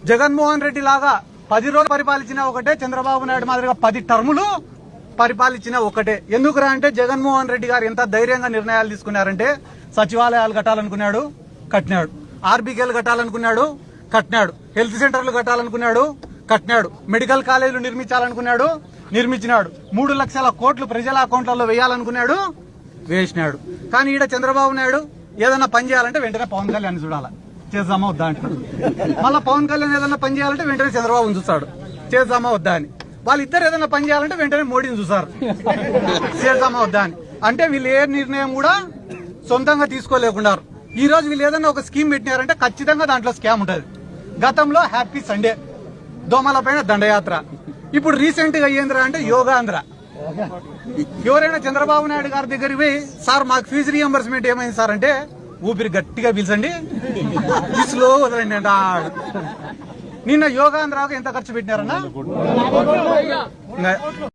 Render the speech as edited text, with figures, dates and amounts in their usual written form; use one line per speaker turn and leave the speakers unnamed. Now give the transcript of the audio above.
జగన్మోహన్ రెడ్డి లాగా 10 రోజులు పరిపాలించిన ఒకటే, చంద్రబాబు నాయుడు మాదిరిగా 10 టర్ములు పరిపాలించిన ఒకటే. ఎందుకురా అంటే జగన్మోహన్ రెడ్డి గారు ఎంత ధైర్యంగా నిర్ణయాలు తీసుకున్నారంటే సచివాలయాలు కట్టాలనుకున్నాడు, కట్టినాడు. ఆర్బీకేలు కట్టాలనుకున్నాడు, కట్టినాడు. హెల్త్ సెంటర్లు కట్టాలనుకున్నాడు, కట్టినాడు. మెడికల్ కాలేజీలు నిర్మించాలనుకున్నాడు, నిర్మించినాడు. 3 లక్షల కోట్లు ప్రజల అకౌంట్లలో వేయాలనుకున్నాడు, వేసినాడు. కానీ ఈడ చంద్రబాబు నాయుడు ఏదన్నా పని చేయాలంటే వెంటనే పవన్ కళ్యాణ్ చూడాలి, చేద్దామా వద్దా అంటాడు. మళ్ళీ పవన్ కళ్యాణ్ ఏదన్నా పని చేయాలంటే వెంటనే చంద్రబాబుని చూస్తాడు, చేద్దామా వద్దా అని. వాళ్ళిద్దరు ఏదైనా పని చేయాలంటే వెంటనే మోడీని చూస్తారు, చేద్దామా వద్దా అని. అంటే వీళ్ళు ఏ నిర్ణయం కూడా సొంతంగా తీసుకోలేకున్నారు. ఈ రోజు వీళ్ళు ఏదైనా ఒక స్కీమ్ పెట్టినారంటే ఖచ్చితంగా దాంట్లో స్కామ్ ఉంటుంది. గతంలో హ్యాపీ సండే, దోమల పైన దండయాత్ర, ఇప్పుడు రీసెంట్ గా ఏంద్రా అంటే యోగాంధ్ర. ఎవరైనా చంద్రబాబు నాయుడు గారి దగ్గరికి పోయి సార్ మాకు ఫీజు రీఎంబర్స్మెంట్ ఏమైంది సార్ అంటే ఊపిరి గట్టిగా పీల్చండి, స్లో వదలండి అంటాడు. నిన్న యోగాంధ్రాకు ఎంత ఖర్చు పెట్టినారన్నా?